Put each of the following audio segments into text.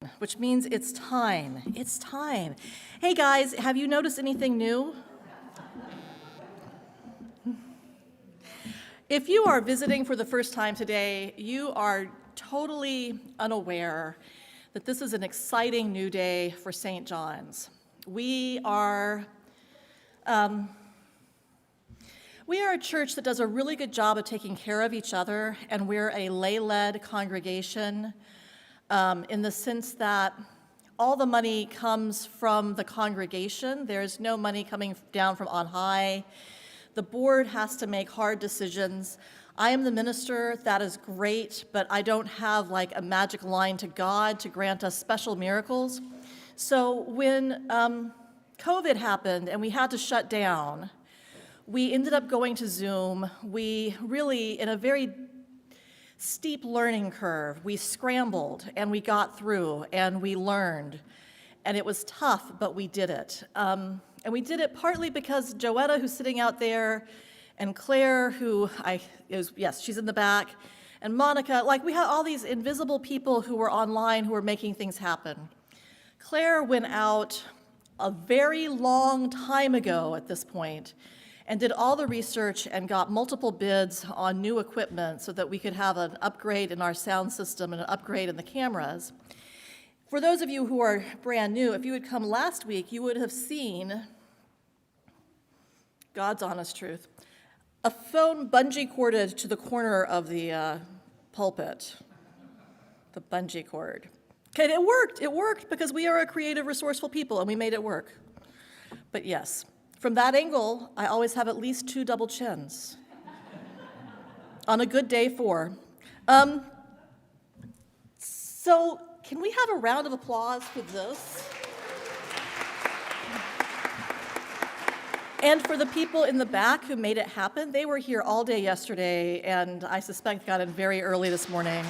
11, which means it's time. It's time. Hey guys, have you noticed anything new? If you are visiting for the first time today, you are totally unaware that this is an exciting new day for St. John's. We are a church that does a really good job of taking care of each other, and we're a lay-led congregation in the sense that all the money comes from the congregation. There's no money coming down from on high. The board has to make hard decisions. I am the minister, that is great, but I don't have like a magic line to God to grant us special miracles. So when COVID happened and we had to shut down, we ended up going to Zoom. We really, in a very steep learning curve, we scrambled and we got through and we learned. And it was tough, but we did it. And we did it partly because Joetta, who's sitting out there, and Claire, yes, she's in the back, and Monica, like we had all these invisible people who were online who were making things happen. Claire went out a very long time ago at this point and did all the research and got multiple bids on new equipment so that we could have an upgrade in our sound system and an upgrade in the cameras. For those of you who are brand new, if you had come last week, you would have seen, God's honest truth, a phone bungee corded to the corner of the pulpit, the bungee cord. Okay, it worked because we are a creative, resourceful people and we made it work. But yes, from that angle, I always have at least 2 double chins. On a good day, 4. So can we have a round of applause for this? And for the people in the back who made it happen, they were here all day yesterday, and I suspect got in very early this morning.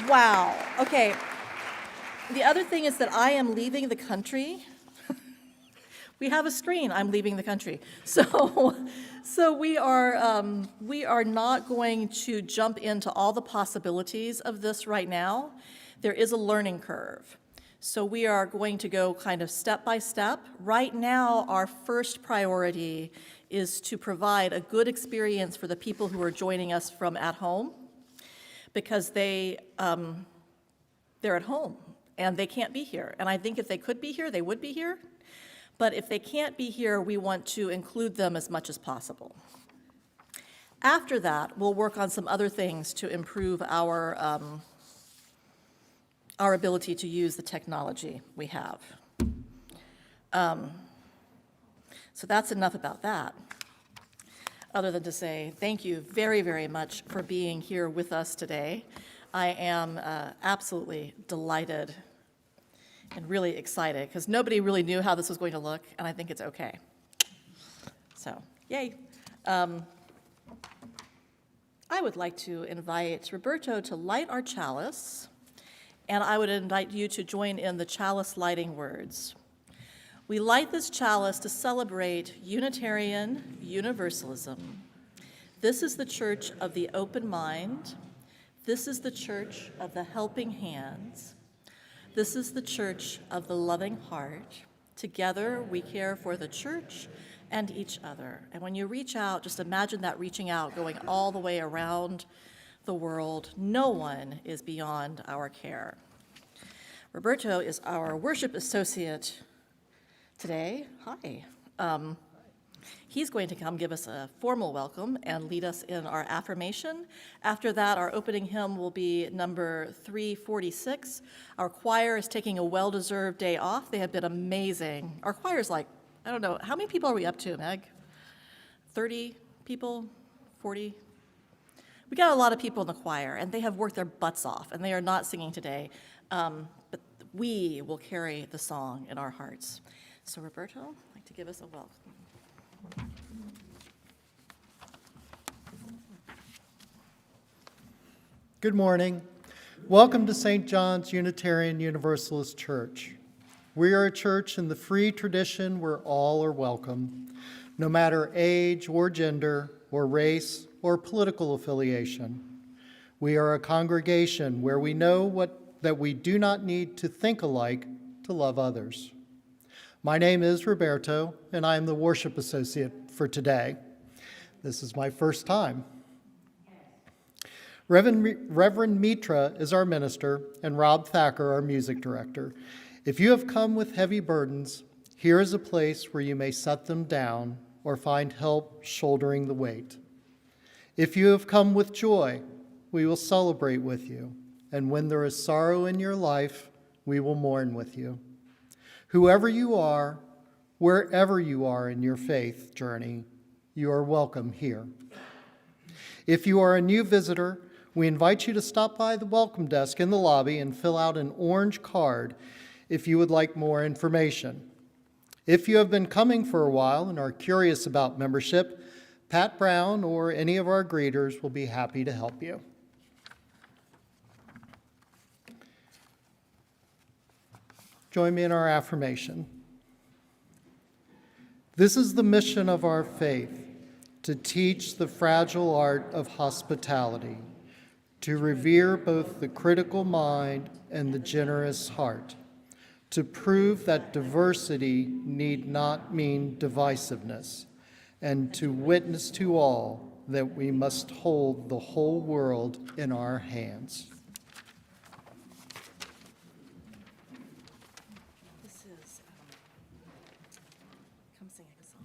Wow. Okay. The other thing is that I am leaving the country. We have a screen, I'm leaving the country. So we are not going to jump into all the possibilities of this right now. There is a learning curve. So we are going to go kind of step by step. Right now, our first priority is to provide a good experience for the people who are joining us from at home, because they're at home and they can't be here. And I think if they could be here, they would be here. But if they can't be here, we want to include them as much as possible. After that, we'll work on some other things to improve our ability to use the technology we have. So that's enough about that, other than to say thank you very, very much for being here with us today. I am absolutely delighted and really excited, because nobody really knew how this was going to look, and I think it's okay. So, yay. I would like to invite Roberto to light our chalice, and I would invite you to join in the chalice lighting words. We light this chalice to celebrate Unitarian Universalism. This is the church of the open mind. This is the church of the helping hands. This is the church of the loving heart. Together, we care for the church and each other. And when you reach out, just imagine that reaching out, going all the way around the world. No one is beyond our care. Roberto is our worship associate today. Hi. He's going to come give us a formal welcome and lead us in our affirmation. After that, our opening hymn will be number 346. Our choir is taking a well-deserved day off. They have been amazing. Our choir's like, I don't know, how many people are we up to, Meg? 30 people? 40? We got a lot of people in the choir, and they have worked their butts off, and they are not singing today. But we will carry the song in our hearts. So Roberto, I'd like to give us a welcome. Good morning. Welcome to St. John's Unitarian Universalist Church. We are a church in the free tradition where all are welcome, no matter age or gender or race or political affiliation. We are a congregation where we know what that we do not need to think alike to love others. My name is Roberto, and I am the worship associate for today. This is my first time. Reverend Mitra is our minister, and Rob Thacker, our music director. If you have come with heavy burdens, here is a place where you may set them down or find help shouldering the weight. If you have come with joy, we will celebrate with you, and when there is sorrow in your life, we will mourn with you. Whoever you are, wherever you are in your faith journey, you are welcome here. If you are a new visitor, we invite you to stop by the welcome desk in the lobby and fill out an orange card if you would like more information. If you have been coming for a while and are curious about membership, Pat Brown or any of our greeters will be happy to help you. Join me in our affirmation. This is the mission of our faith, to teach the fragile art of hospitality, to revere both the critical mind and the generous heart, to prove that diversity need not mean divisiveness, and to witness to all that we must hold the whole world in our hands. This is, come sing a song.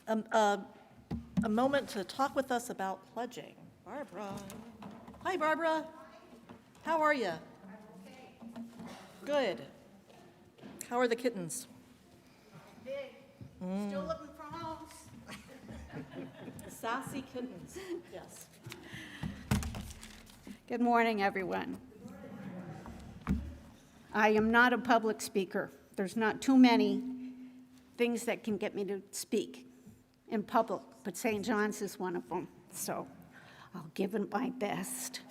A moment to talk with us about pledging. Barbara. Hi, Barbara. How are you? Good. How are the kittens? Big. Still looking for homes. The sassy kittens, yes. Good morning, everyone. I am not a public speaker. There's not too many things that can get me to speak in public, but St. John's is one of them, so I'll give it my best.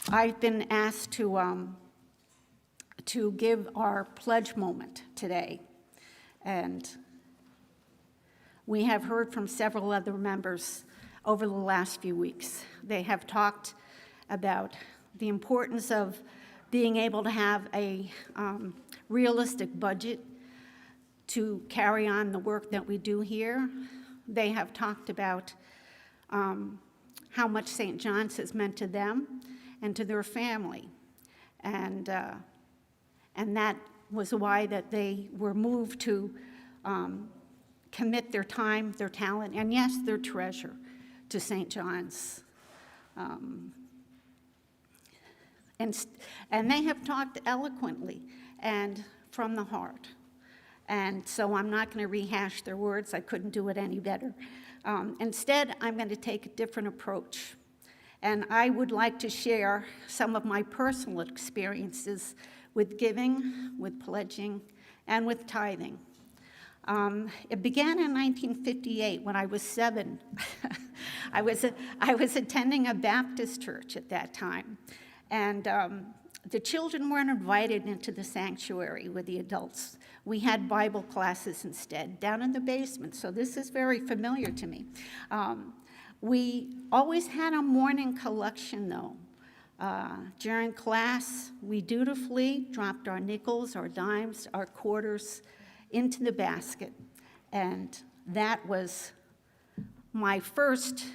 I've been asked to give our pledge moment today, and we have heard from several other members over the last few weeks. They have talked about the importance of being able to have a realistic budget to carry on the work that we do here. They have talked about how much St. John's has meant to them and to their family. And that was why that they were moved to commit their time, their talent, and yes, their treasure to St. John's. And they have talked eloquently and from the heart. And so I'm not going to rehash their words. I couldn't do it any better. Instead, I'm going to take a different approach. And I would like to share some of my personal experiences with giving, with pledging, and with tithing. It began in 1958 when I was 7. I was attending a Baptist church at that time. And the children weren't invited into the sanctuary with the adults. We had Bible classes instead, down in the basement, so this is very familiar to me. We always had a morning collection, though. During class, we dutifully dropped our nickels, our dimes, our quarters into the basket, and that was my first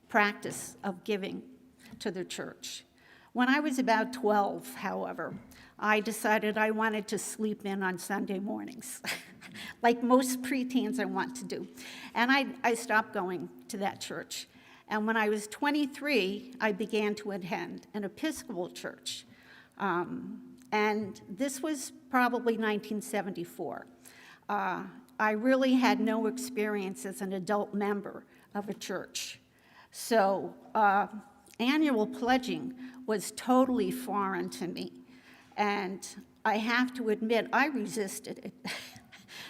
practice of giving to the church. When I was about 12, however, I decided I wanted to sleep in on Sunday mornings, like most preteens I want to do. And I stopped going to that church. And when I was 23, I began to attend an Episcopal church. And this was probably 1974. I really had no experience as an adult member of a church. So annual pledging was totally foreign to me. And I have to admit, I resisted it.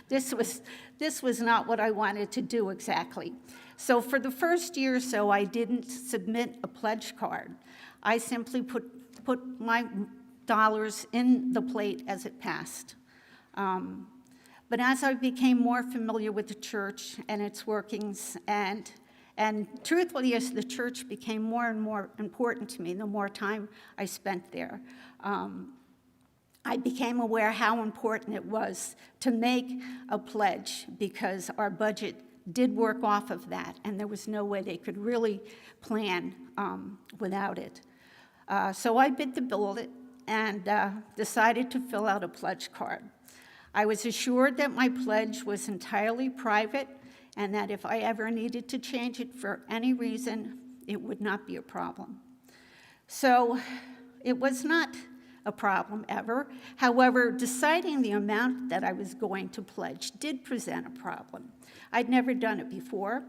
This was not what I wanted to do exactly. So for the first year or so, I didn't submit a pledge card. I simply put my dollars in the plate as it passed. But as I became more familiar with the church and its workings, and truthfully, as the church became more and more important to me, the more time I spent there, I became aware how important it was to make a pledge, because our budget did work off of that, and there was no way they could really plan without it. So I bit the bullet and decided to fill out a pledge card. I was assured that my pledge was entirely private, and that if I ever needed to change it for any reason, it would not be a problem. So it was not a problem ever. However, deciding the amount that I was going to pledge did present a problem. I'd never done it before,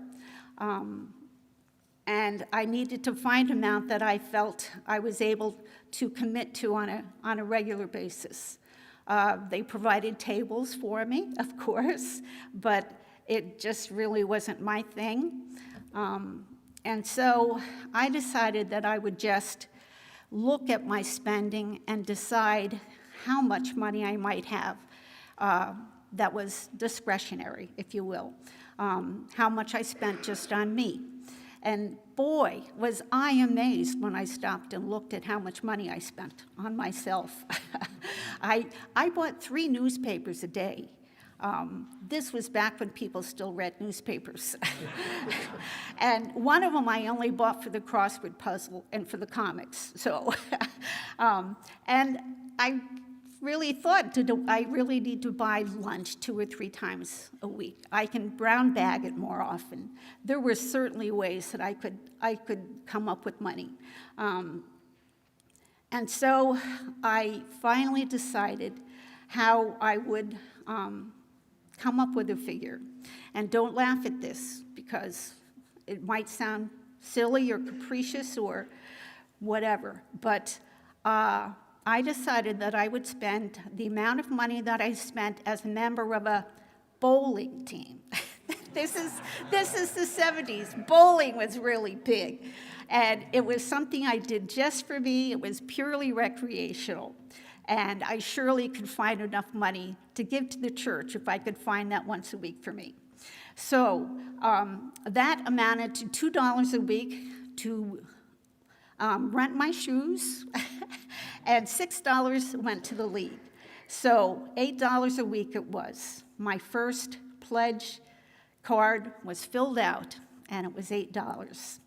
and I needed to find an amount that I felt I was able to commit to on a regular basis. They provided tables for me, of course, but it just really wasn't my thing. And so I decided that I would just look at my spending and decide how much money I might have that was discretionary, if you will, how much I spent just on me. And boy, was I amazed when I stopped and looked at how much money I spent on myself. I bought 3 newspapers a day. This was back when people still read newspapers. And one of them I only bought for the crossword puzzle and for the comics. So, and I really thought, I really need to buy lunch 2 or 3 times a week. I can brown bag it more often. There were certainly ways that I could come up with money. And so I finally decided how I would come up with a figure. And don't laugh at this, because it might sound silly or capricious or whatever, but I decided that I would spend the amount of money that I spent as a member of a bowling team. This is the 70s. Bowling was really big, and it was something I did just for me. It was purely recreational. And I surely could find enough money to give to the church if I could find that once a week for me. So that amounted to $2 a week to rent my shoes, and $6 went to the league. So $8 a week it was. My first pledge card was filled out, and it was $8.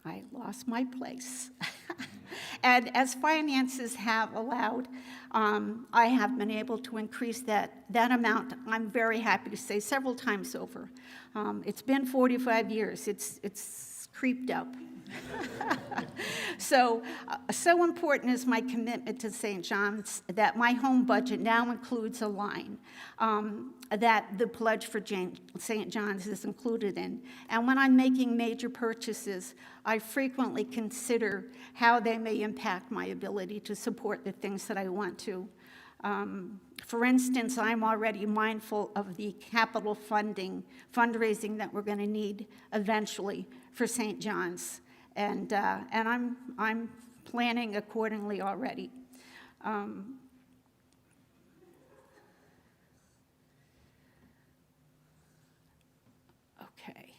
I lost my place. And as finances have allowed, I have been able to increase that amount, I'm very happy to say, several times over. It's been 45 years. It's creeped up. So important is my commitment to St. John's that my home budget now includes a line that the pledge for St. John's is included in. And when I'm making major purchases, I frequently consider how they may impact my ability to support the things that I want to. For instance, I'm already mindful of the capital fundraising that we're going to need eventually for St. John's. And I'm planning accordingly already. Okay.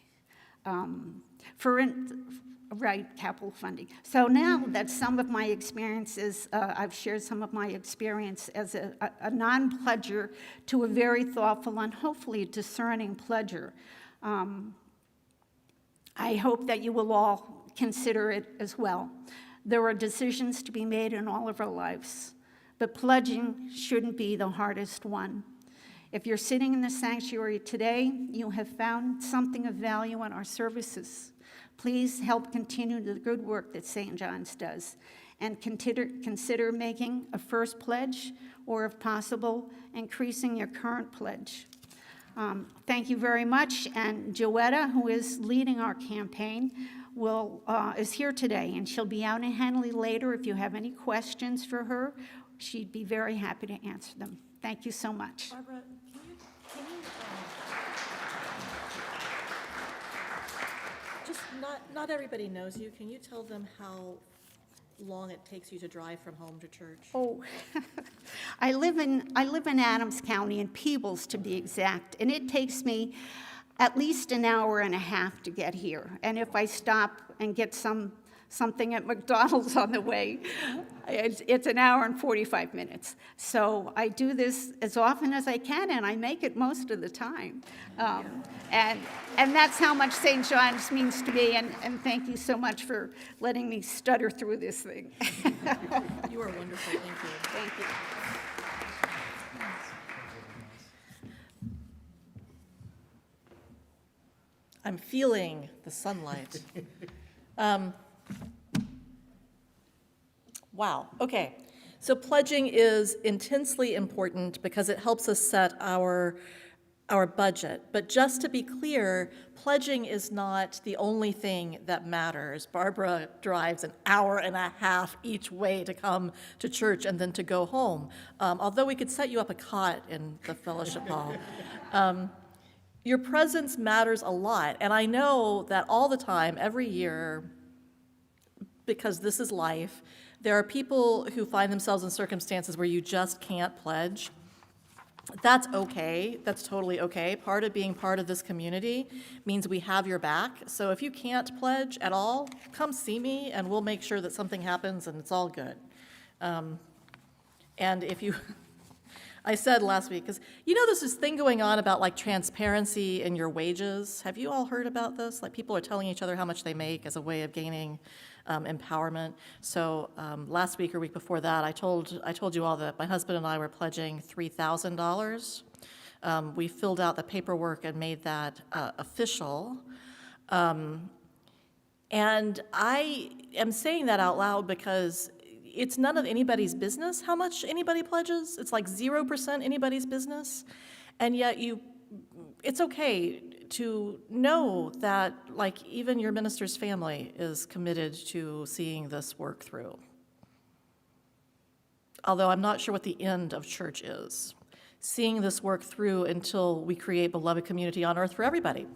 Right, capital funding. So now that some of my experiences, I've shared some of my experience as a non-pledger to a very thoughtful and hopefully discerning pledger. I hope that you will all consider it as well. There are decisions to be made in all of our lives, but pledging shouldn't be the hardest one. If you're sitting in the sanctuary today, you have found something of value in our services. Please help continue the good work that St. John's does, and consider making a first pledge, or if possible, increasing your current pledge. Thank you very much, and Joetta, who is leading our campaign, is here today, and she'll be out in Henley later. If you have any questions for her, she'd be very happy to answer them. Thank you so much. Barbara, can you just not everybody knows you. Can you tell them how long it takes you to drive from home to church? Oh, I live in Adams County, in Peebles to be exact, and it takes me at least an hour and a half to get here. And if I stop and get something at McDonald's on the way, it's an hour and 45 minutes. So I do this as often as I can, and I make it most of the time. And that's how much St. John's means to me, and thank you so much for letting me stutter through this thing. You are wonderful, thank you. Thank you. I'm feeling the sunlight. Wow, okay. So pledging is intensely important because it helps us set our budget. But just to be clear, pledging is not the only thing that matters. Barbara drives an hour and a half each way to come to church and then to go home. Although we could set you up a cot in the fellowship hall. Your presence matters a lot. And I know that all the time, every year, because this is life, there are people who find themselves in circumstances where you just can't pledge. That's okay. That's totally okay. Part of being part of this community means we have your back. So if you can't pledge at all, come see me and we'll make sure that something happens and it's all good. And if you, I said last week, because you know there's this thing going on about like transparency in your wages. Have you all heard about this? Like people are telling each other how much they make as a way of gaining empowerment. So last week or week before that, I told you all that my husband and I were pledging $3,000. We filled out the paperwork and made that official. And I am saying that out loud because it's none of anybody's business how much anybody pledges. It's like 0% anybody's business. And yet it's okay to know that like even your minister's family is committed to seeing this work through. Although I'm not sure what the end of church is. Seeing this work through until we create beloved community on earth for everybody.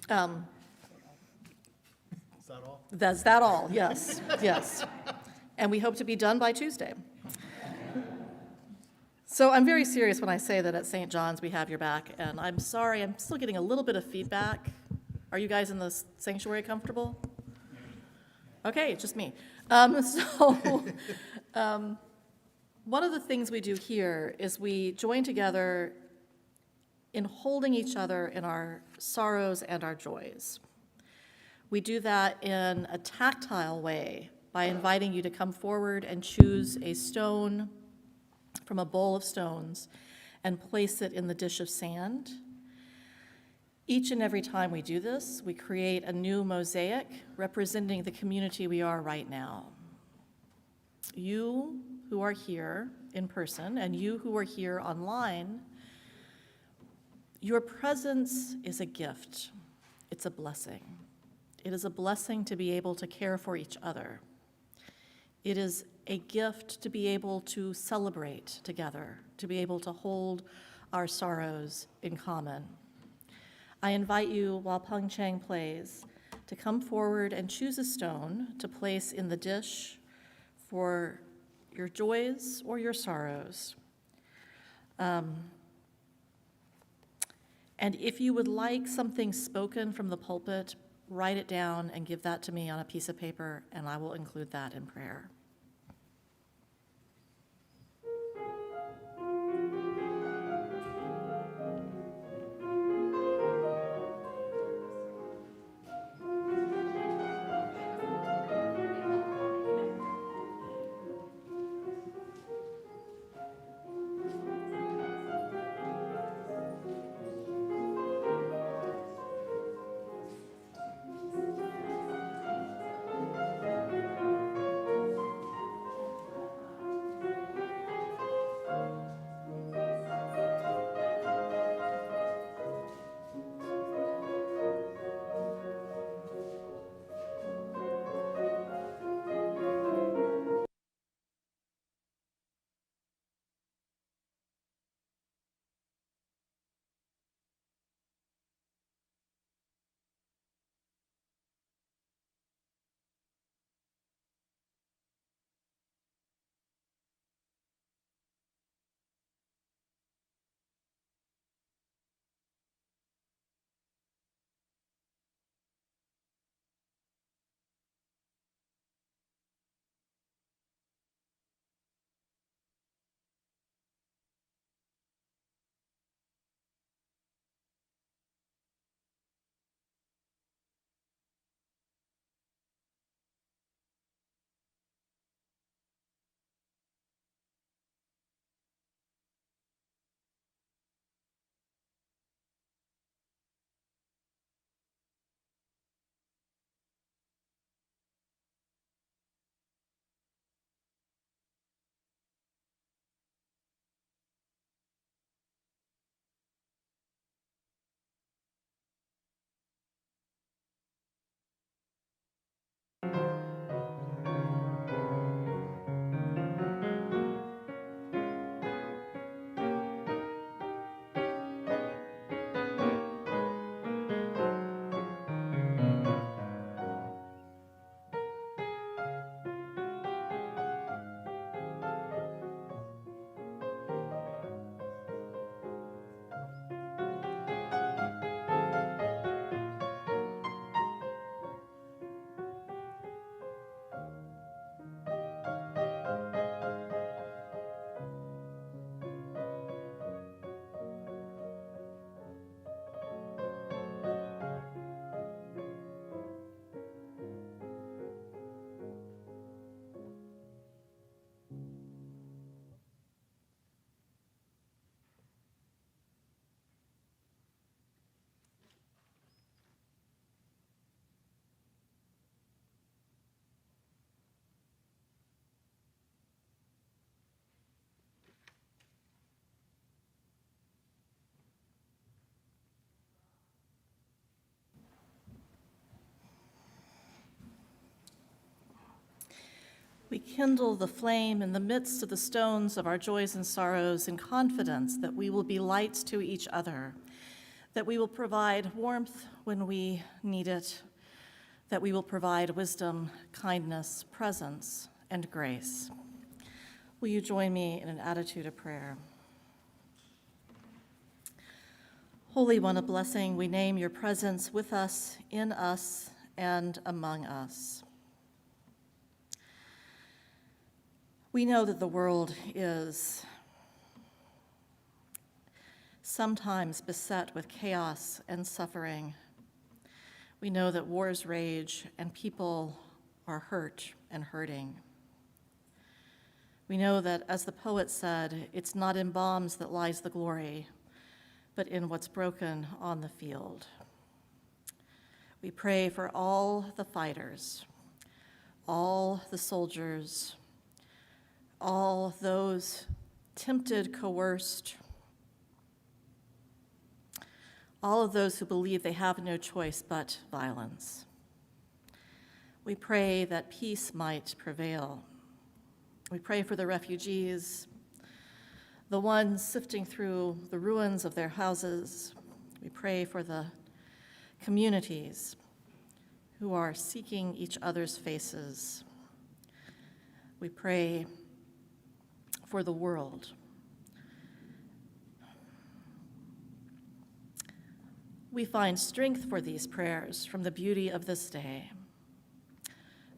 Is that all? That's that all, yes, yes. And we hope to be done by Tuesday. So I'm very serious when I say that at St. John's we have your back, and I'm sorry, I'm still getting a little bit of feedback. Are you guys in the sanctuary comfortable? Okay, it's just me. One of the things we do here is we join together in holding each other in our sorrows and our joys. We do that in a tactile way by inviting you to come forward and choose a stone from a bowl of stones and place it in the dish of sand. Each and every time we do this, we create a new mosaic representing the community we are right now. You who are here in person and you who are here online, your presence is a gift. It's a blessing. It is a blessing to be able to care for each other. It is a gift to be able to celebrate together, to be able to hold our sorrows in common. I invite you, while Peng Chang plays, to come forward and choose a stone to place in the dish for your joys or your sorrows. And if you would like something spoken from the pulpit, write it down and give that to me on a piece of paper, and I will include that in prayer. We kindle the flame in the midst of the stones of our joys and sorrows in confidence that we will be lights to each other, that we will provide warmth when we need it, that we will provide wisdom, kindness, presence, and grace. Will you join me in an attitude of prayer? Holy One of blessing, we name your presence with us, in us, and among us. We know that the world is sometimes beset with chaos and suffering. We know that wars rage and people are hurt and hurting. We know that, as the poet said, it's not in bombs that lies the glory, but in what's broken on the field. We pray for all the fighters, all the soldiers, all those tempted, coerced, all of those who believe they have no choice but violence. We pray that peace might prevail. We pray for the refugees, the ones sifting through the ruins of their houses. We pray for the communities who are seeking each other's faces. We pray for the world. We find strength for these prayers from the beauty of this day,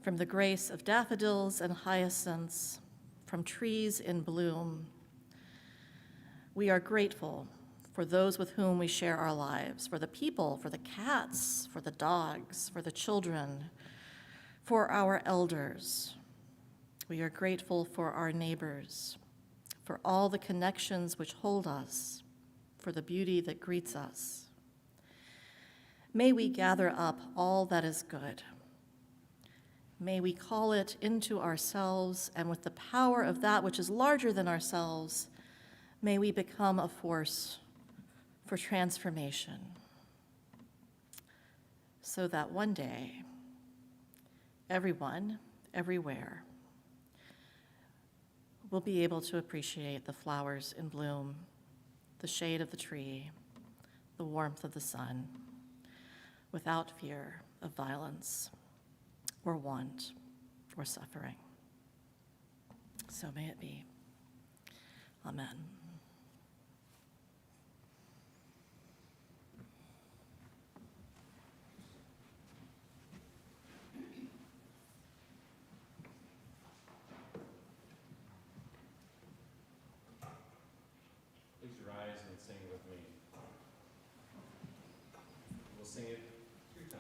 from the grace of daffodils and hyacinths, from trees in bloom. We are grateful for those with whom we share our lives, for the people, for the cats, for the dogs, for the children, for our elders. We are grateful for our neighbors, for all the connections which hold us, for the beauty that greets us. May we gather up all that is good. May we call it into ourselves, and with the power of that which is larger than ourselves, may we become a force for transformation, so that one day, everyone, everywhere, will be able to appreciate the flowers in bloom, the shade of the tree, the warmth of the sun, without fear of violence or want or suffering. So may it be. Amen. Please rise and sing with me. We'll sing it 3 times.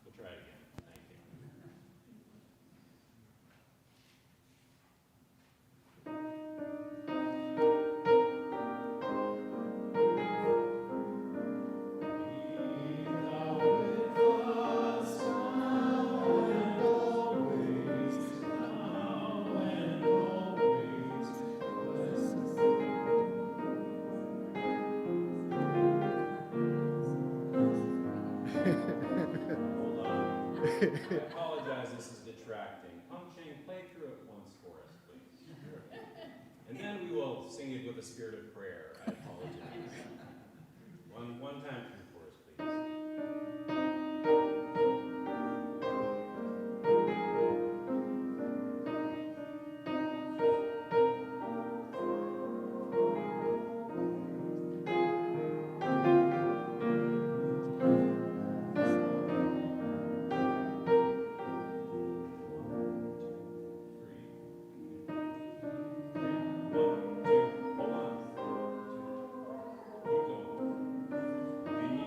We'll try it again. Thank you. Hold on. I apologize, this is detracting. Pung Ching, play through it once for us, please. And then we will sing it with a spirit of prayer. I apologize. One time through for us, please. Hold on. Keep going.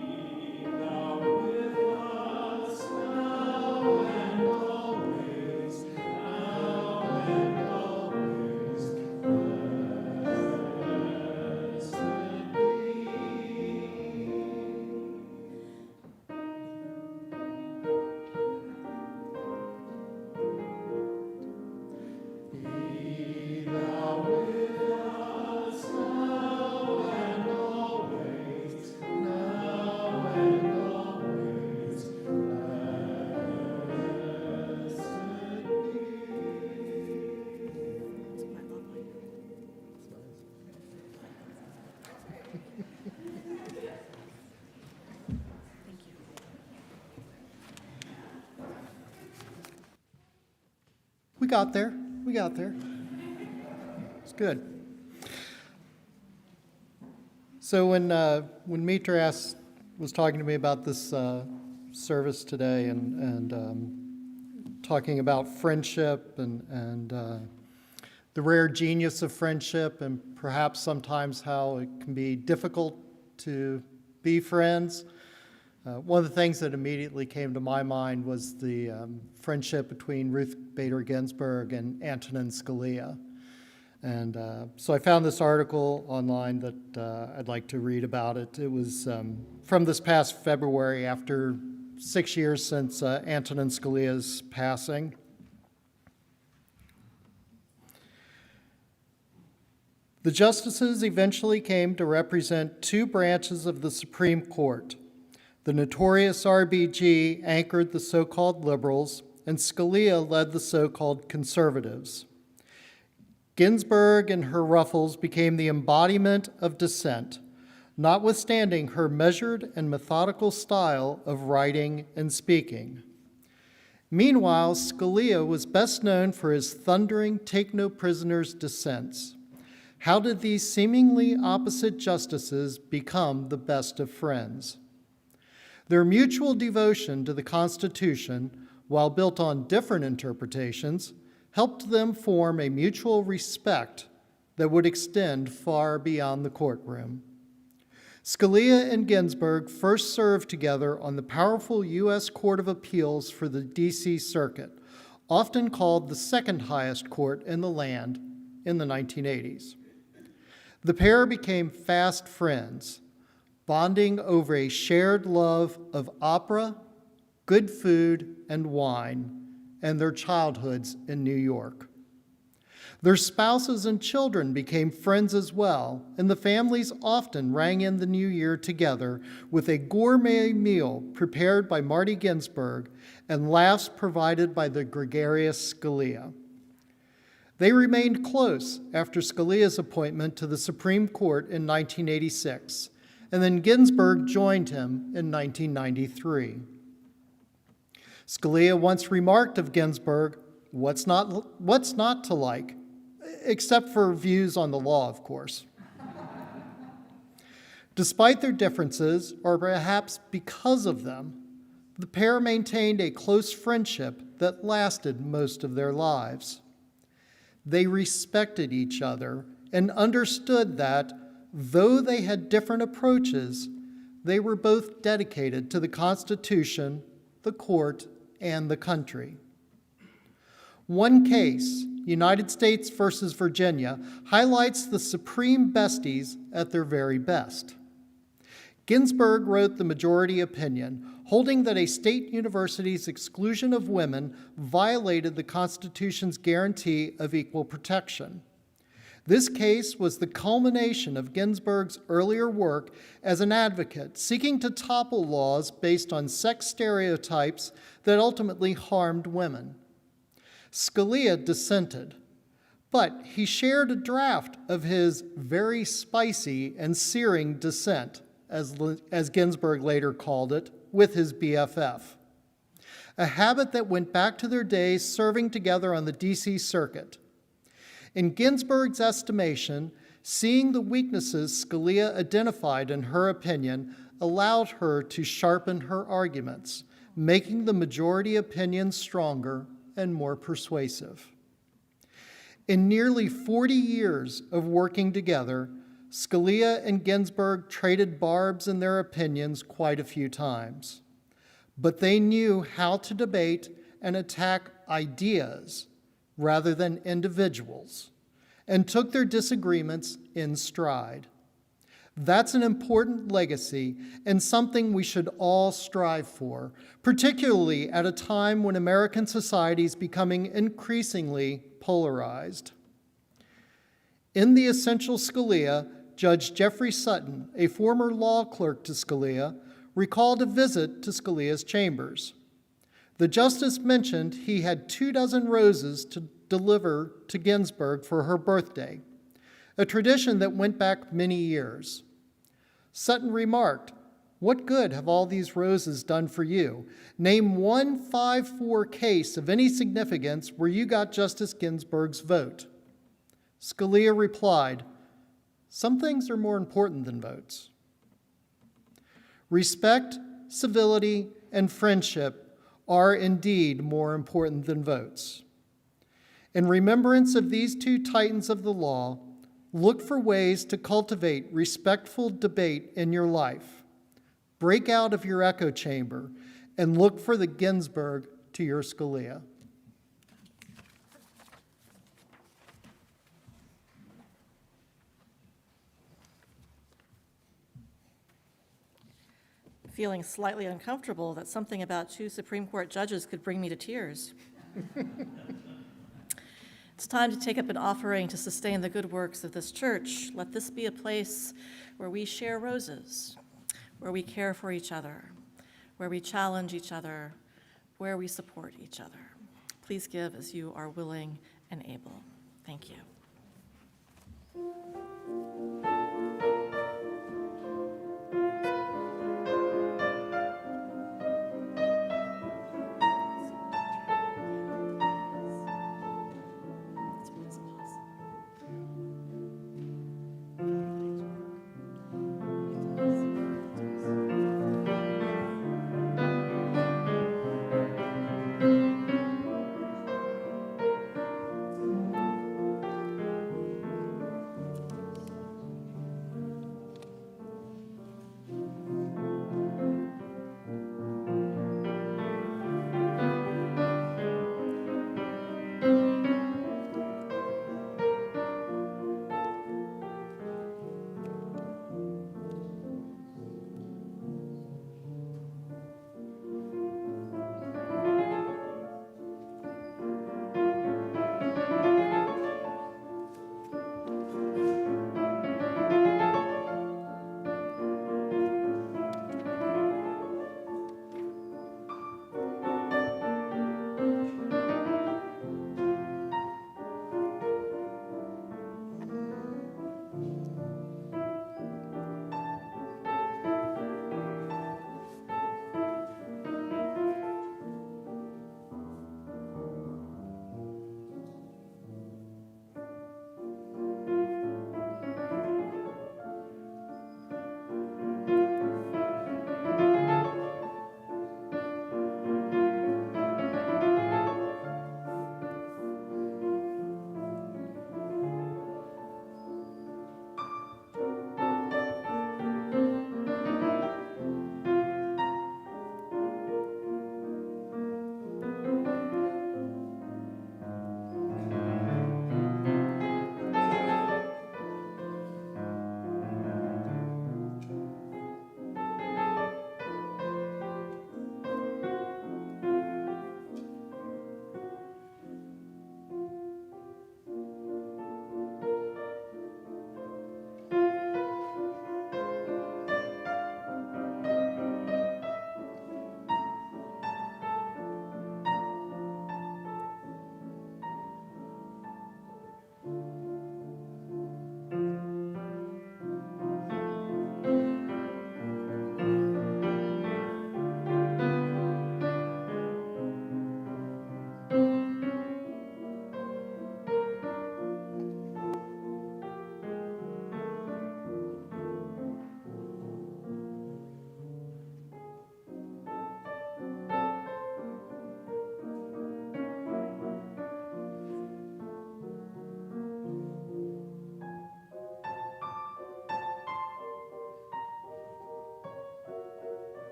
We got there. We got there. It's good. So when Mitra was talking to me about this service today and talking about friendship and the rare genius of friendship and perhaps sometimes how it can be difficult to be friends, one of the things that immediately came to my mind was the friendship between Ruth Bader Ginsburg and Antonin Scalia. And so I found this article online that I'd like to read about it. It was from this past February, after 6 years since Antonin Scalia's passing. The justices eventually came to represent two branches of the Supreme Court. The notorious RBG anchored the so-called liberals, and Scalia led the so-called conservatives. Ginsburg and her ruffles became the embodiment of dissent, notwithstanding her measured and methodical style of writing and speaking. Meanwhile, Scalia was best known for his thundering take-no-prisoners dissents. How did these seemingly opposite justices become the best of friends? Their mutual devotion to the Constitution, while built on different interpretations, helped them form a mutual respect that would extend far beyond the courtroom. Scalia and Ginsburg first served together on the powerful U.S. Court of Appeals for the D.C. Circuit, often called the second highest court in the land, in the 1980s. The pair became fast friends, bonding over a shared love of opera, good food, and wine, and their childhoods in New York. Their spouses and children became friends as well, and the families often rang in the new year together with a gourmet meal prepared by Marty Ginsburg and laughs provided by the gregarious Scalia. They remained close after Scalia's appointment to the Supreme Court in 1986, and then Ginsburg joined him in 1993. Scalia once remarked of Ginsburg, what's not to like, except for views on the law, of course. Despite their differences, or perhaps because of them, the pair maintained a close friendship that lasted most of their lives. They respected each other and understood that, though they had different approaches, they were both dedicated to the Constitution, the court, and the country. One case, United States versus Virginia, highlights the supreme besties at their very best. Ginsburg wrote the majority opinion, holding that a state university's exclusion of women violated the Constitution's guarantee of equal protection. This case was the culmination of Ginsburg's earlier work as an advocate, seeking to topple laws based on sex stereotypes that ultimately harmed women. Scalia dissented, but he shared a draft of his very spicy and searing dissent, as Ginsburg later called it, with his BFF, a habit that went back to their days serving together on the D.C. Circuit. In Ginsburg's estimation, seeing the weaknesses Scalia identified in her opinion allowed her to sharpen her arguments, making the majority opinion stronger and more persuasive. In nearly 40 years of working together, Scalia and Ginsburg traded barbs in their opinions quite a few times, but they knew how to debate and attack ideas rather than individuals, and took their disagreements in stride. That's an important legacy and something we should all strive for, particularly at a time when American society is becoming increasingly polarized. In The Essential Scalia, Judge Jeffrey Sutton, a former law clerk to Scalia, recalled a visit to Scalia's chambers. The justice mentioned he had 24 roses to deliver to Ginsburg for her birthday, a tradition that went back many years. Sutton remarked, What good have all these roses done for you? Name one 5-4 case of any significance where you got Justice Ginsburg's vote. Scalia replied, some things are more important than votes. Respect, civility, and friendship are indeed more important than votes. In remembrance of these two titans of the law, look for ways to cultivate respectful debate in your life. Break out of your echo chamber and look for the Ginsburg to your Scalia. Feeling slightly uncomfortable that something about 2 Supreme Court judges could bring me to tears. It's time to take up an offering to sustain the good works of this church. Let this be a place where we share roses, where we care for each other, where we challenge each other, where we support each other. Please give as you are willing and able. Thank you.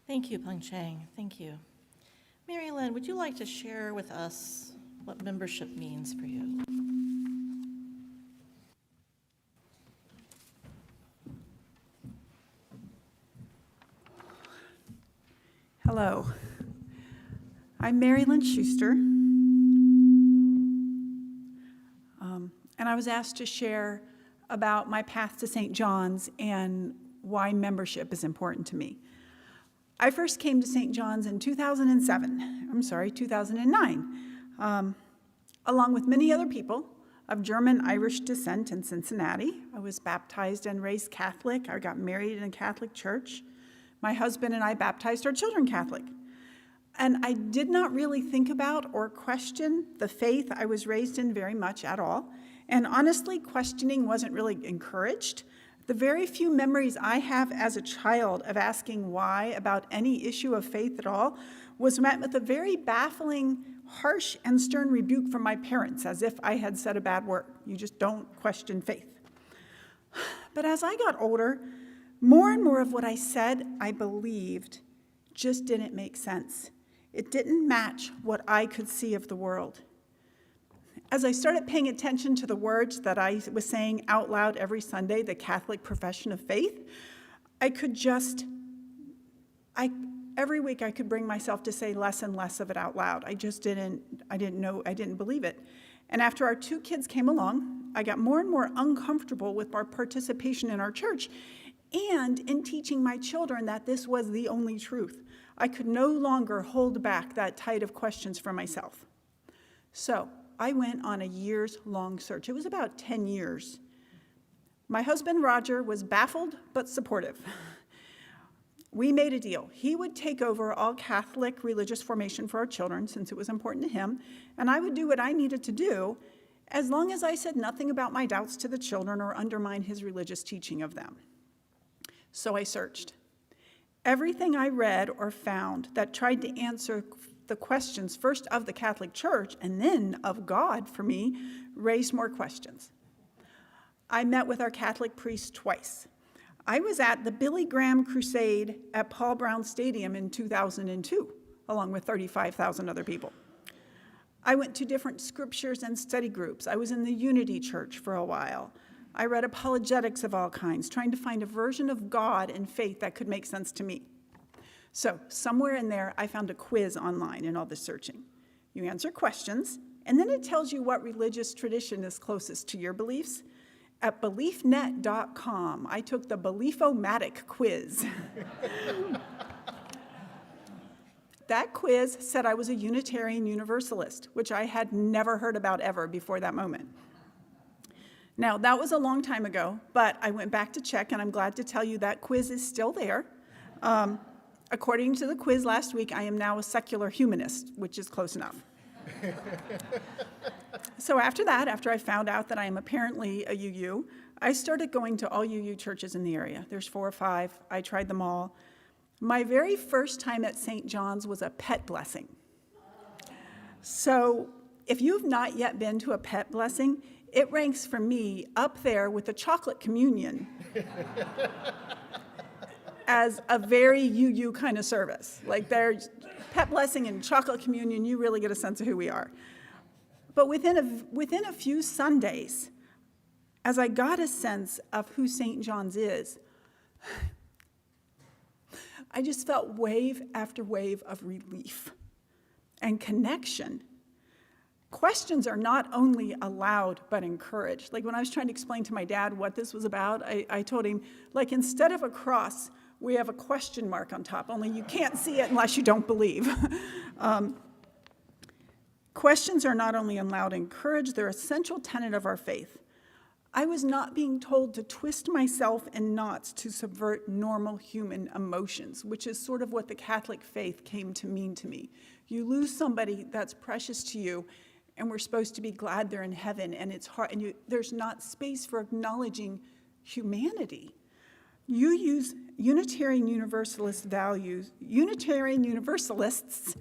Thank you, Peng Chang. Thank you. Mary Lynn, would you like to share with us what membership means for you? Hello. I'm Mary Lynn Schuster. And I was asked to share about my path to St. John's and why membership is important to me. I first came to St. John's in 2009, along with many other people of German-Irish descent in Cincinnati. I was baptized and raised Catholic. I got married in a Catholic church. My husband and I baptized our children Catholic. And I did not really think about or question the faith I was raised in very much at all. And honestly, questioning wasn't really encouraged. The very few memories I have as a child of asking why about any issue of faith at all was met with a very baffling, harsh, and stern rebuke from my parents, as if I had said a bad word. You just don't question faith. But as I got older, more and more of what I said I believed just didn't make sense. It didn't match what I could see of the world. As I started paying attention to the words that I was saying out loud every Sunday, the Catholic profession of faith, every week I could bring myself to say less and less of it out loud. I didn't believe it. And after our 2 kids came along, I got more and more uncomfortable with our participation in our church and in teaching my children that this was the only truth. I could no longer hold back that tide of questions for myself. So I went on a years-long search. It was about 10 years. My husband, Roger, was baffled but supportive. We made a deal. He would take over all Catholic religious formation for our children, since it was important to him, and I would do what I needed to do, as long as I said nothing about my doubts to the children or undermined his religious teaching of them. So I searched. Everything I read or found that tried to answer the questions first of the Catholic Church and then of God for me raised more questions. I met with our Catholic priest twice. I was at the Billy Graham Crusade at Paul Brown Stadium in 2002, along with 35,000 other people. I went to different scriptures and study groups. I was in the Unity Church for a while. I read apologetics of all kinds, trying to find a version of God and faith that could make sense to me. So somewhere in there, I found a quiz online in all this searching. You answer questions, and then it tells you what religious tradition is closest to your beliefs. At beliefnet.com, I took the Beliefomatic quiz. That quiz said I was a Unitarian Universalist, which I had never heard about ever before that moment. Now, that was a long time ago, but I went back to check, and I'm glad to tell you that quiz is still there. According to the quiz last week, I am now a secular humanist, which is close enough. So after that, after I found out that I am apparently a UU, I started going to all UU churches in the area. There's 4 or 5. I tried them all. My very first time at St. John's was a pet blessing. So if you've not yet been to a pet blessing, it ranks for me up there with the chocolate communion as a very UU kind of service. Like there's pet blessing and chocolate communion, you really get a sense of who we are. But within a few Sundays, as I got a sense of who St. John's is, I just felt wave after wave of relief and connection. Questions are not only allowed, but encouraged. Like when I was trying to explain to my dad what this was about, I told him, like instead of a cross, we have a question mark on top, only you can't see it unless you don't believe. Questions are not only allowed, encouraged, they're an essential tenet of our faith. I was not being told to twist myself in knots to subvert normal human emotions, which is sort of what the Catholic faith came to mean to me. You lose somebody that's precious to you, and we're supposed to be glad they're in heaven, and it's hard, and there's not space for acknowledging humanity. You use Unitarian Universalist values. Unitarian Universalists,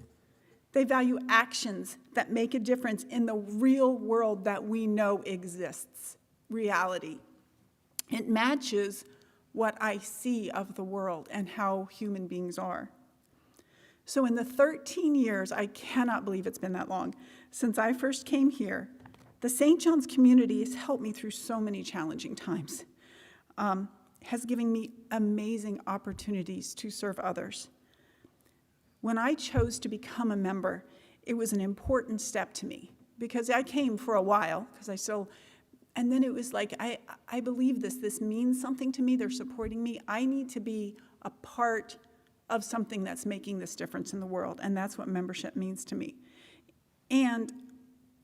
they value actions that make a difference in the real world that we know exists, reality. It matches what I see of the world and how human beings are. So in the 13 years, I cannot believe it's been that long, since I first came here, the St. John's community has helped me through so many challenging times, has given me amazing opportunities to serve others. When I chose to become a member, it was an important step to me because I came for a while, and then it was like, I believe this means something to me, they're supporting me. I need to be a part of something that's making this difference in the world, and that's what membership means to me. And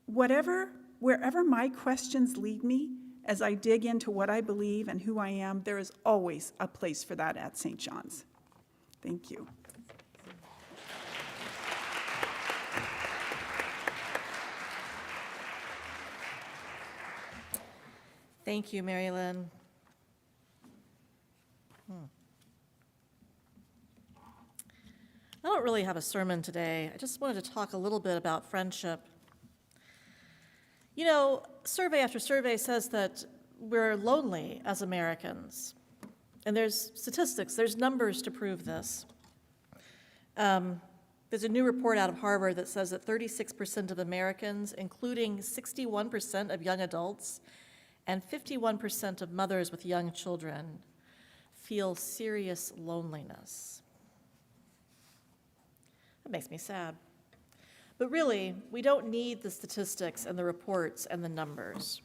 wherever my questions lead me, as I dig into what I believe and who I am, there is always a place for that at St. John's. Thank you. Thank you, Mary Lynn. I don't really have a sermon today. I just wanted to talk a little bit about friendship. You know, survey after survey says that we're lonely as Americans. And there's statistics, there's numbers to prove this. There's a new report out of Harvard that says that 36% of Americans, including 61% of young adults and 51% of mothers with young children, feel serious loneliness. That makes me sad. But really, we don't need the statistics and the reports and the numbers.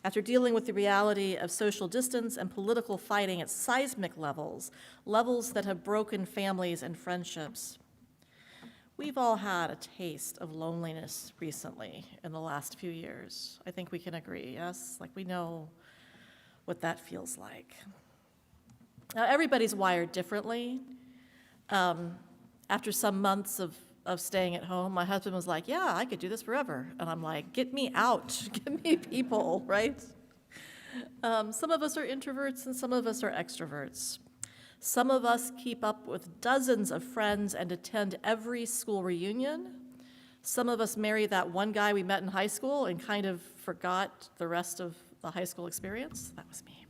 After dealing with the reality of social distance and political fighting at seismic levels, levels that have broken families and friendships, we've all had a taste of loneliness recently in the last few years. I think we can agree, yes? Like, we know what that feels like. Now, everybody's wired differently. After some months of staying at home, my husband was like, yeah, I could do this forever. And I'm like, get me out, get me people, right? Some of us are introverts and some of us are extroverts. Some of us keep up with dozens of friends and attend every school reunion. Some of us marry that one guy we met in high school and kind of forgot the rest of the high school experience. That was me.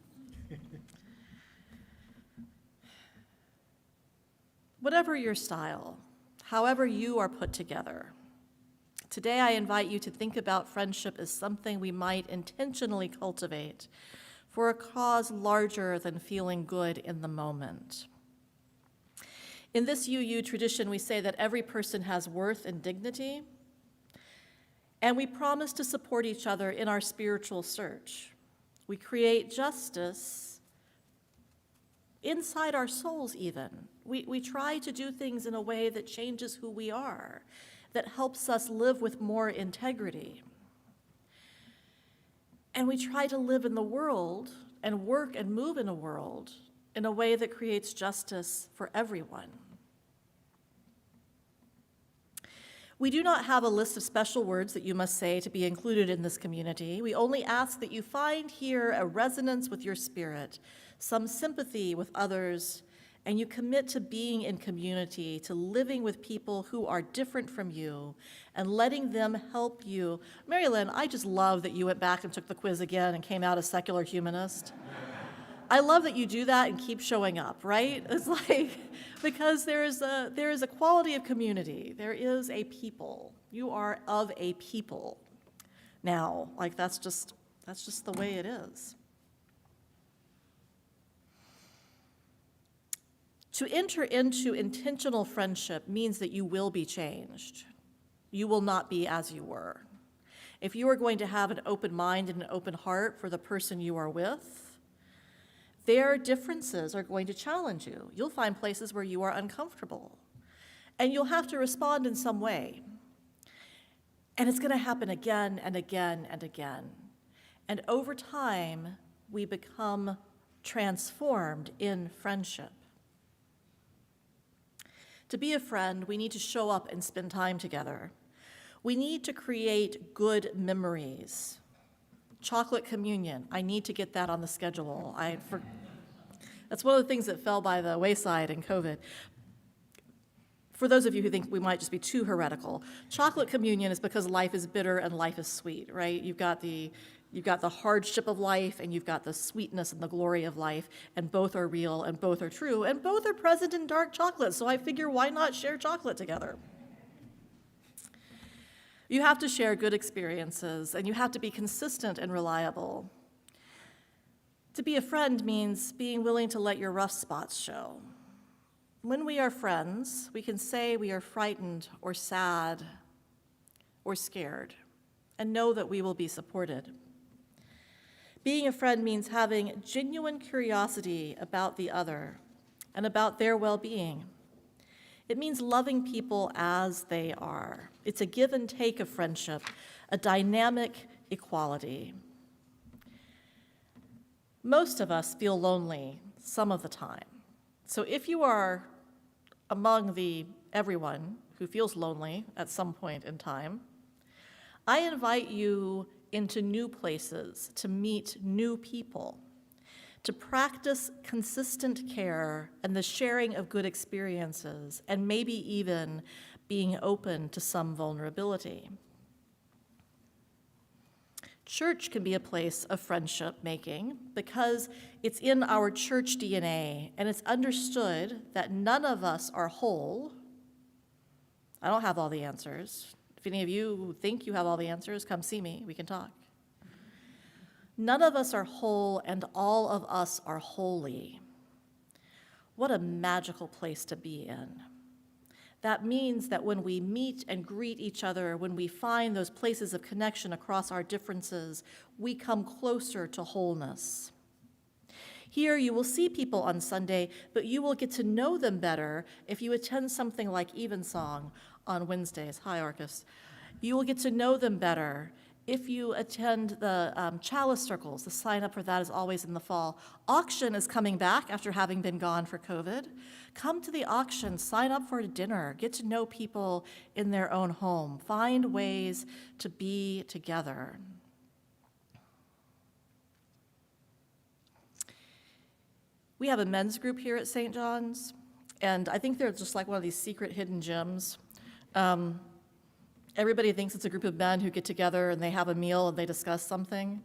Whatever your style, however you are put together, today I invite you to think about friendship as something we might intentionally cultivate for a cause larger than feeling good in the moment. In this UU tradition, we say that every person has worth and dignity, and we promise to support each other in our spiritual search. We create justice inside our souls even. We try to do things in a way that changes who we are, that helps us live with more integrity. And we try to live in the world and work and move in a world in a way that creates justice for everyone. We do not have a list of special words that you must say to be included in this community. We only ask that you find here a resonance with your spirit, some sympathy with others, and you commit to being in community, to living with people who are different from you, and letting them help you. Mary Lynn, I just love that you went back and took the quiz again and came out a secular humanist. I love that you do that and keep showing up, right? It's like, because there is a quality of community. There is a people. You are of a people now. Like, that's just the way it is. To enter into intentional friendship means that you will be changed. You will not be as you were. If you are going to have an open mind and an open heart for the person you are with, their differences are going to challenge you. You'll find places where you are uncomfortable, and you'll have to respond in some way. And it's going to happen again and again and again. And over time, we become transformed in friendship. To be a friend, we need to show up and spend time together. We need to create good memories. Chocolate communion, I need to get that on the schedule. That's one of the things that fell by the wayside in COVID. For those of you who think we might just be too heretical, chocolate communion is because life is bitter and life is sweet, right? You've got the hardship of life, and you've got the sweetness and the glory of life, and both are real, and both are true, and both are present in dark chocolate, so I figure why not share chocolate together? You have to share good experiences, and you have to be consistent and reliable. To be a friend means being willing to let your rough spots show. When we are friends, we can say we are frightened or sad or scared and know that we will be supported. Being a friend means having genuine curiosity about the other and about their well-being. It means loving people as they are. It's a give and take of friendship, a dynamic equality. Most of us feel lonely some of the time. So if you are among the everyone who feels lonely at some point in time, I invite you into new places to meet new people, to practice consistent care and the sharing of good experiences, and maybe even being open to some vulnerability. Church can be a place of friendship making because it's in our church DNA, and it's understood that none of us are whole. I don't have all the answers. If any of you think you have all the answers, come see me, we can talk. None of us are whole, and all of us are holy. What a magical place to be in. That means that when we meet and greet each other, when we find those places of connection across our differences, we come closer to wholeness. Here you will see people on Sunday, but you will get to know them better if you attend something like Evensong on Wednesdays. Hi, Arcus. You will get to know them better if you attend the chalice circles. The sign up for that is always in the fall. Auction is coming back after having been gone for COVID. Come to the auction, sign up for a dinner, get to know people in their own home, find ways to be together. We have a men's group here at St. John's, and I think they're just like one of these secret hidden gems. Everybody thinks it's a group of men who get together and they have a meal and they discuss something.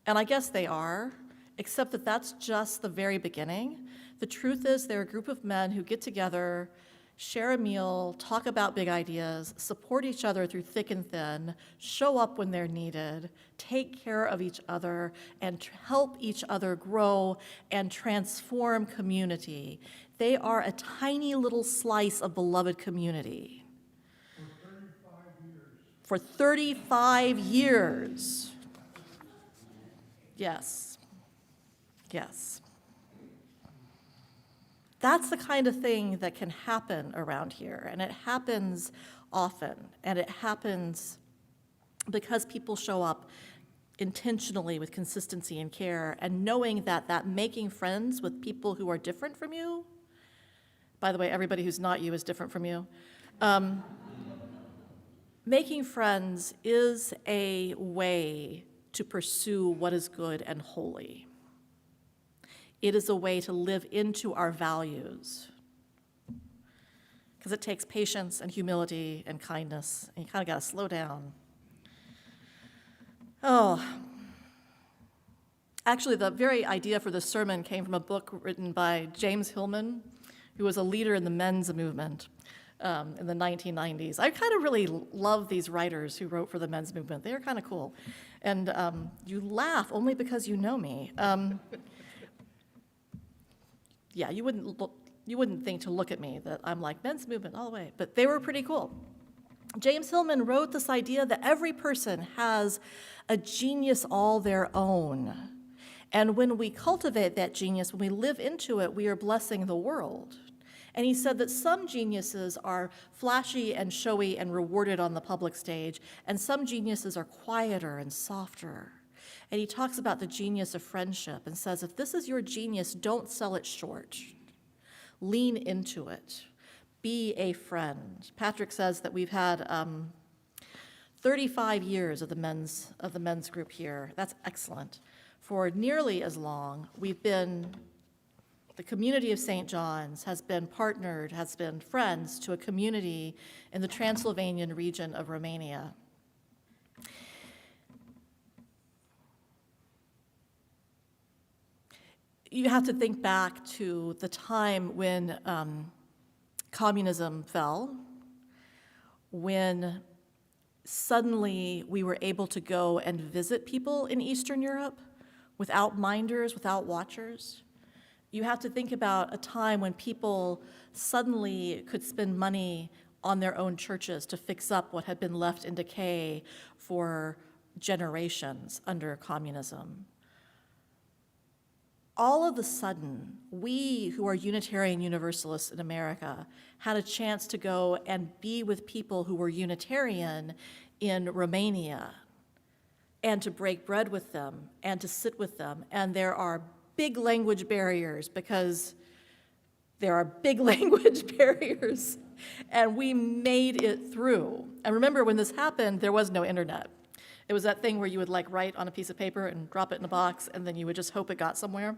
And I guess they are, except that that's just the very beginning. The truth is they're a group of men who get together, share a meal, talk about big ideas, support each other through thick and thin, show up when they're needed, take care of each other, and help each other grow and transform community. They are a tiny little slice of beloved community. For 35 years. Yes. Yes. That's the kind of thing that can happen around here, and it happens often, and it happens because people show up intentionally with consistency and care, and knowing that making friends with people who are different from you, by the way, everybody who's not you is different from you, making friends is a way to pursue what is good and holy. It is a way to live into our values, because it takes patience and humility and kindness, and you kind of got to slow down. Oh, actually, the very idea for this sermon came from a book written by James Hillman, who was a leader in the men's movement in the 1990s. I kind of really love these writers who wrote for the men's movement. They are kind of cool. And you laugh only because you know me. Yeah, you wouldn't think to look at me that I'm like men's movement all the way, but they were pretty cool. James Hillman wrote this idea that every person has a genius all their own. And when we cultivate that genius, when we live into it, we are blessing the world. And he said that some geniuses are flashy and showy and rewarded on the public stage, and some geniuses are quieter and softer. And he talks about the genius of friendship and says, if this is your genius, don't sell it short. Lean into it. Be a friend. Patrick says that we've had 35 years of the men's group here. That's excellent. For nearly as long, the community of St. John's has been partnered, has been friends to a community in the Transylvanian region of Romania. You have to think back to the time when communism fell, when suddenly we were able to go and visit people in Eastern Europe without minders, without watchers. You have to think about a time when people suddenly could spend money on their own churches to fix up what had been left in decay for generations under communism. All of a sudden, we who are Unitarian Universalists in America had a chance to go and be with people who were Unitarian in Romania and to break bread with them and to sit with them. And there are big language barriers because there are big language barriers, and we made it through. And remember, when this happened, there was no internet. It was that thing where you would like write on a piece of paper and drop it in a box, and then you would just hope it got somewhere.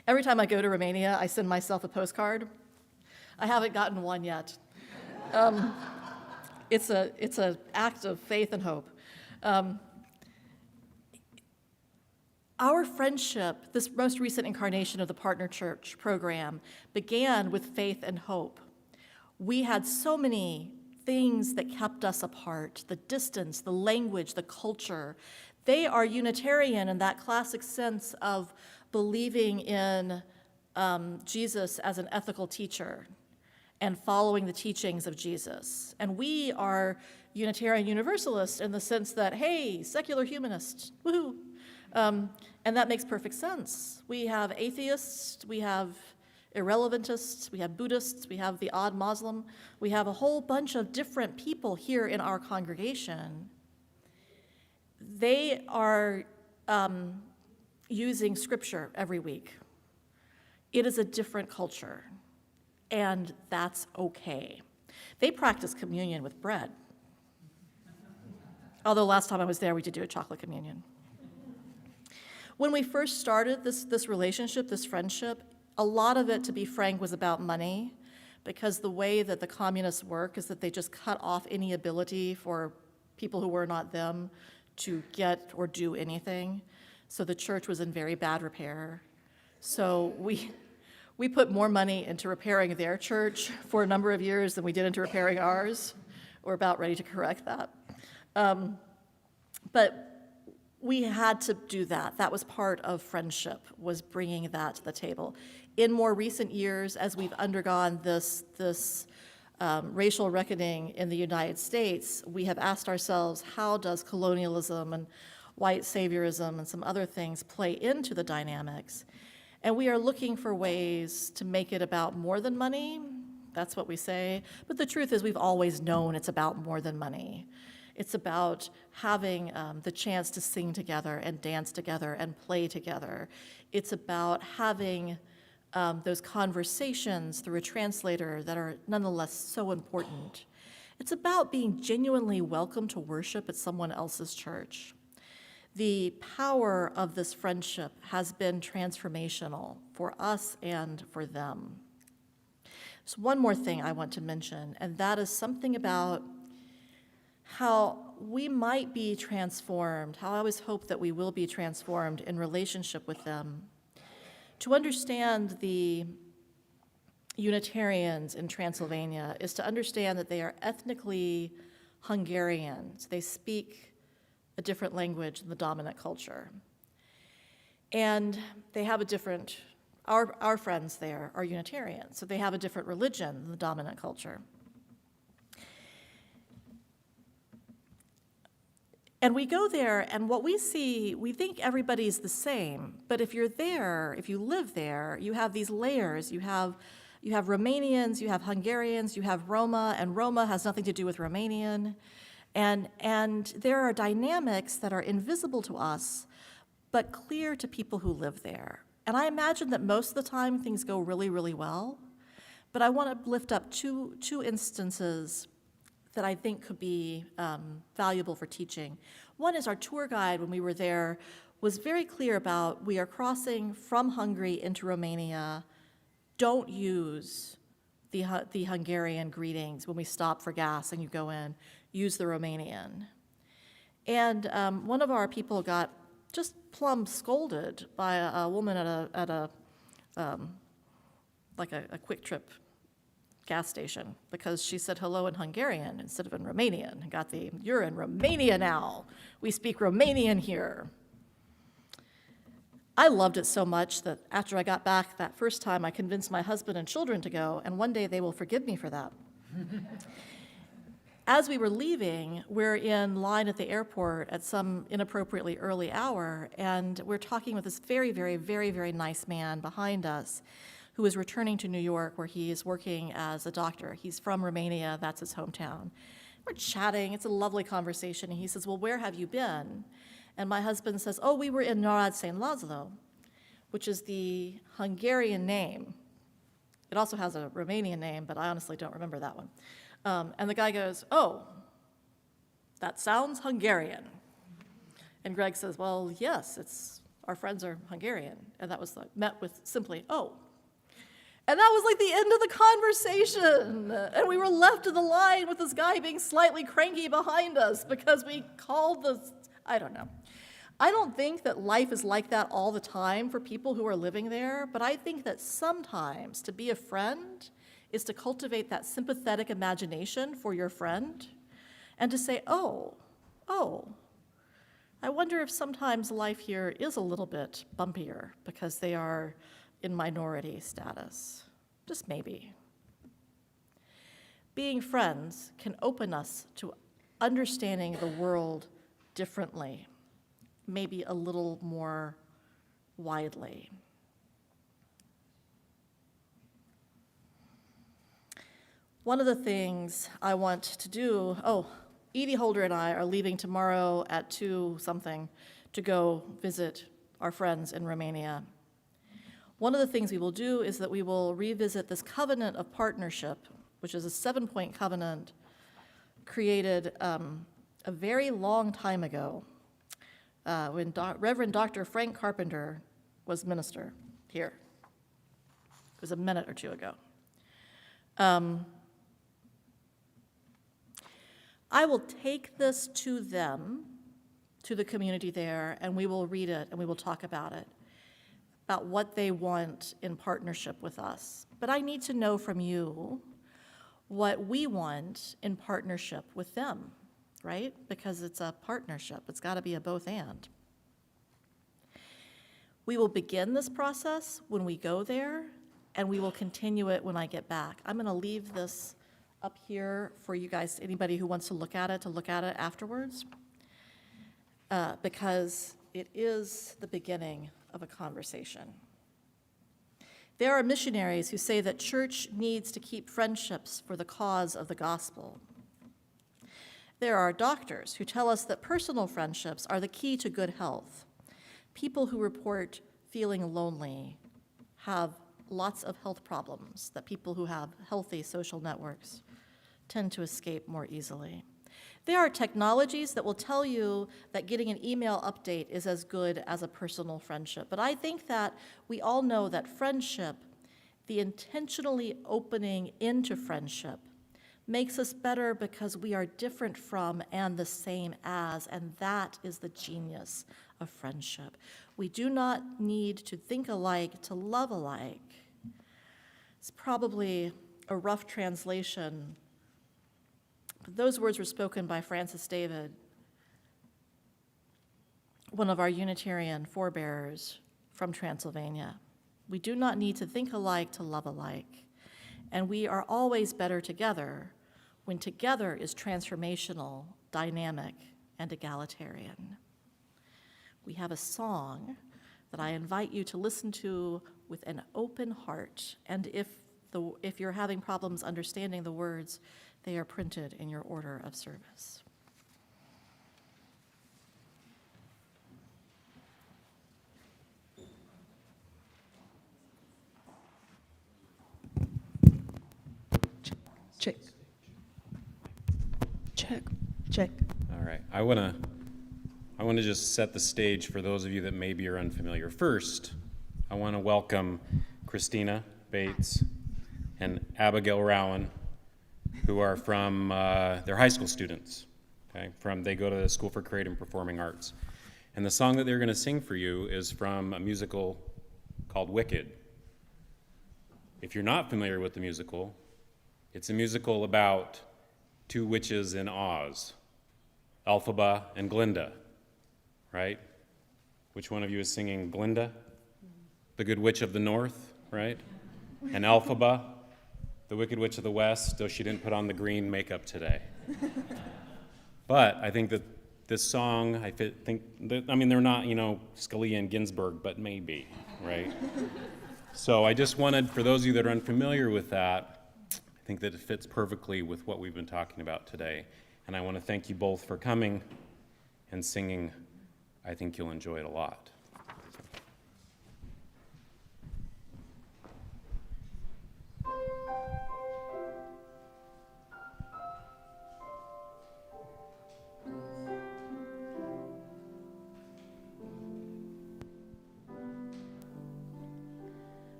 Every time I go to Romania, I send myself a postcard. I haven't gotten one yet. It's an act of faith and hope. Our friendship, this most recent incarnation of the Partner Church program, began with faith and hope. We had so many things that kept us apart: the distance, the language, the culture. They are Unitarian in that classic sense of believing in Jesus as an ethical teacher and following the teachings of Jesus. And we are Unitarian Universalists in the sense that, hey, secular humanists, woohoo. And that makes perfect sense. We have atheists, we have irrelevantists, we have Buddhists, we have the odd Muslim. We have a whole bunch of different people here in our congregation. They are using scripture every week. It is a different culture, and that's okay. They practice communion with bread. Although last time I was there, we did do a chocolate communion. When we first started this relationship, this friendship, a lot of it, to be frank, was about money, because the way that the communists work is that they just cut off any ability for people who were not them to get or do anything. So the church was in very bad repair. So we put more money into repairing their church for a number of years than we did into repairing ours. We're about ready to correct that. But we had to do that. That was part of friendship, was bringing that to the table. In more recent years, as we've undergone this racial reckoning in the United States, we have asked ourselves, how does colonialism and white saviorism and some other things play into the dynamics? And we are looking for ways to make it about more than money. That's what we say. But the truth is, we've always known it's about more than money. It's about having the chance to sing together and dance together and play together. It's about having those conversations through a translator that are nonetheless so important. It's about being genuinely welcome to worship at someone else's church. The power of this friendship has been transformational for us and for them. There's one more thing I want to mention, and that is something about how we might be transformed, how I always hope that we will be transformed in relationship with them. To understand the Unitarians in Transylvania is to understand that they are ethnically Hungarians. They speak a different language than the dominant culture. And they have a different, our friends there are Unitarians, so they have a different religion than the dominant culture. And we go there, and what we see, we think everybody's the same. But if you're there, if you live there, you have these layers. You have Romanians, you have Hungarians, you have Roma, and Roma has nothing to do with Romanian. And there are dynamics that are invisible to us, but clear to people who live there. And I imagine that most of the time things go really, really well. But I want to lift up two instances that I think could be valuable for teaching. One is our tour guide, when we were there, was very clear about, we are crossing from Hungary into Romania. Don't use the Hungarian greetings when we stop for gas and you go in. Use the Romanian. And one of our people got just plumb scolded by a woman at a Quick Trip gas station because she said hello in Hungarian instead of in Romanian. And got the, you're in Romania now. We speak Romanian here. I loved it so much that after I got back that first time, I convinced my husband and children to go, and one day they will forgive me for that. As we were leaving, we're in line at the airport at some inappropriately early hour, and we're talking with this very, very, very, very nice man behind us who is returning to New York, where he is working as a doctor. He's from Romania, that's his hometown. We're chatting, it's a lovely conversation, and he says, well, where have you been? And my husband says, oh, we were in Nărad St. Laszlo, which is the Hungarian name. It also has a Romanian name, but I honestly don't remember that one. And the guy goes, oh, that sounds Hungarian. And Greg says, well, yes, our friends are Hungarian. And that was met with simply, oh. And that was like the end of the conversation. And we were left in the line with this guy being slightly cranky behind us because we called I don't know. I don't think that life is like that all the time for people who are living there, but I think that sometimes to be a friend is to cultivate that sympathetic imagination for your friend and to say, oh, I wonder if sometimes life here is a little bit bumpier because they are in minority status. Just maybe. Being friends can open us to understanding the world differently, maybe a little more widely. One of the things I want to do, Edie Holder and I are leaving tomorrow at 2 something to go visit our friends in Romania. One of the things we will do is that we will revisit this covenant of partnership, which is a 7-point covenant created a very long time ago when Reverend Dr. Frank Carpenter was minister here. It was a minute or 2 ago. I will take this to them, to the community there, and we will read it and we will talk about it, about what they want in partnership with us. But I need to know from you what we want in partnership with them, right? Because it's a partnership. It's got to be a both and. We will begin this process when we go there, and we will continue it when I get back. I'm going to leave this up here for you guys, anybody who wants to look at it afterwards, because it is the beginning of a conversation. There are missionaries who say that church needs to keep friendships for the cause of the gospel. There are doctors who tell us that personal friendships are the key to good health. People who report feeling lonely have lots of health problems that people who have healthy social networks tend to escape more easily. There are technologies that will tell you that getting an email update is as good as a personal friendship. But I think that we all know that friendship, the intentionally opening into friendship, makes us better because we are different from and the same as, and that is the genius of friendship. We do not need to think alike to love alike. It's probably a rough translation, but those words were spoken by Francis David, one of our Unitarian forebears from Transylvania. We do not need to think alike to love alike, and we are always better together when together is transformational, dynamic, and egalitarian. We have a song that I invite you to listen to with an open heart, and if you're having problems understanding the words, they are printed in your order of service. Check. Check. Check. All right, I want to just set the stage for those of you that maybe are unfamiliar. First, I want to welcome Christina Bates and Abigail Rowan, who are from, they're high school students, okay? They go to the School for Creative and Performing Arts. And the song that they're going to sing for you is from a musical called Wicked. If you're not familiar with the musical, it's a musical about 2 witches in Oz, Elphaba and Glinda, right? Which one of you is singing Glinda, the Good Witch of the North, right? And Elphaba, the Wicked Witch of the West, though she didn't put on the green makeup today. But I think that this song, they're not, Scalia and Ginsburg, but maybe, right? So I just wanted, for those of you that are unfamiliar with that, I think that it fits perfectly with what we've been talking about today. And I want to thank you both for coming and singing. I think you'll enjoy it a lot.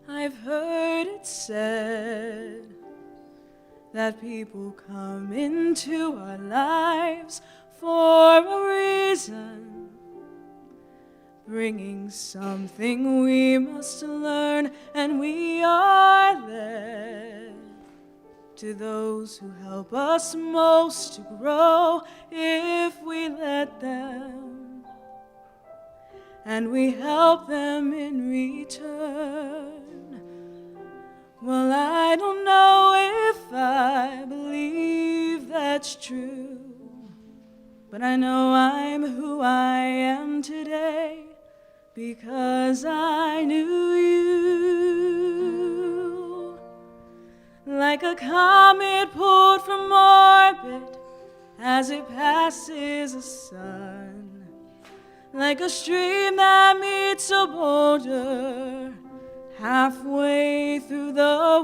I've heard it said that people come into our lives for a reason, bringing something we must learn, and we are led to those who help us most to grow if we let them, and we help them in return. Well, I don't know if I believe that's true, but I know I'm who I am today because I knew you. Like a comet pulled from orbit as it passes a sun, like a stream that meets a boulder halfway through the